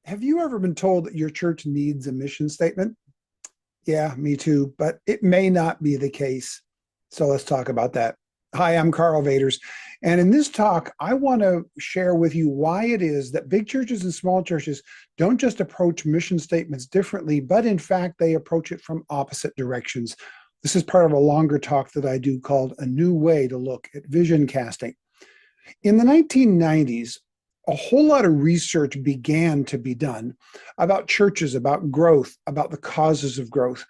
Have you ever been told that your church needs a mission statement? Yeah, me too, but it may not be the case. So let's talk about that. Hi, I'm Carl Vaders. And in this talk, I want to share with you why it is that big churches and small churches don't just approach mission statements differently, but in fact, they approach it from opposite directions. This is part of a longer talk that I do called A New Way to Look at Vision Casting. In the 1990s, a whole lot of research began to be done about churches, about growth, about the causes of growth,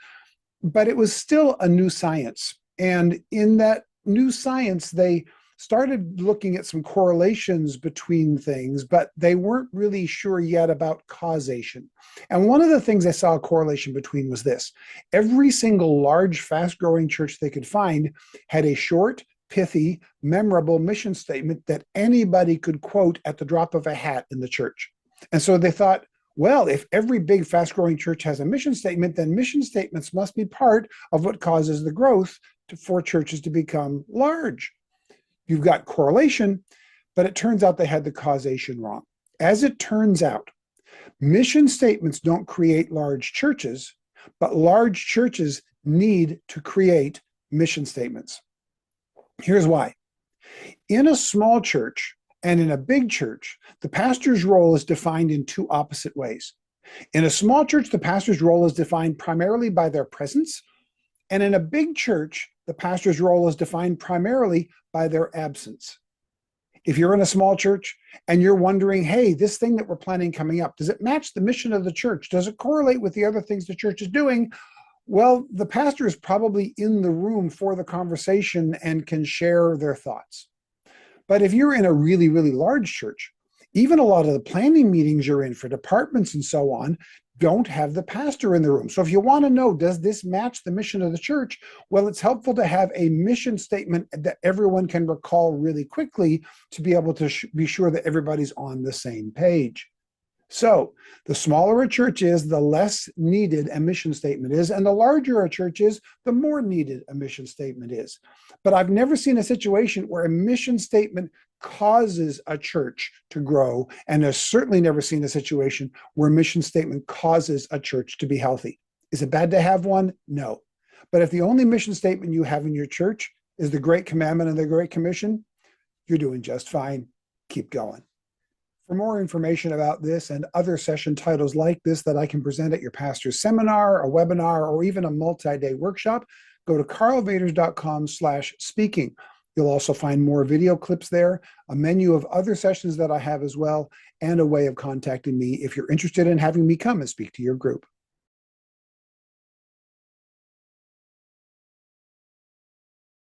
but it was still a new science. And in that new science, they started looking at some correlations between things, but they weren't really sure yet about causation. And one of the things they saw a correlation between was this: every single large, fast growing church they could find had a short, pithy, memorable mission statement that anybody could quote at the drop of a hat in the church. And so they thought, well, if every big, fast growing church has a mission statement, then mission statements must be part of what causes the growth for churches to become large. You've got correlation, but it turns out they had the causation wrong. As it turns out, mission statements don't create large churches, but large churches need to create mission statements. Here's why. In a small church and in a big church, the pastor's role is defined in two opposite ways. In a small church, the pastor's role is defined primarily by their presence, and in a big church, the pastor's role is defined primarily by their absence. If you're in a small church and you're wondering, hey, this thing that we're planning coming up, does it match the mission of the church? Does it correlate with the other things the church is doing? Well, the pastor is probably in the room for the conversation and can share their thoughts. But if you're in a really, really large church, even a lot of the planning meetings you're in for departments and so on don't have the pastor in the room. So if you want to know, does this match the mission of the church? Well, it's helpful to have a mission statement that everyone can recall really quickly to be able to be sure that everybody's on the same page. So the smaller a church is, the less needed a mission statement is, and the larger a church is, the more needed a mission statement is. But I've never seen a situation where a mission statement causes a church to grow, and I've certainly never seen a situation where a mission statement causes a church to be healthy. Is it bad to have one? No. But if the only mission statement you have in your church is the Great Commandment and the Great Commission, you're doing just fine. Keep going. For more information about this and other session titles like this that I can present at your pastor's seminar, a webinar, or even a multi-day workshop, go to carlvaders.com/speaking. You'll also find more video clips there, a menu of other sessions that I have as well, and a way of contacting me if you're interested in having me come and speak to your group.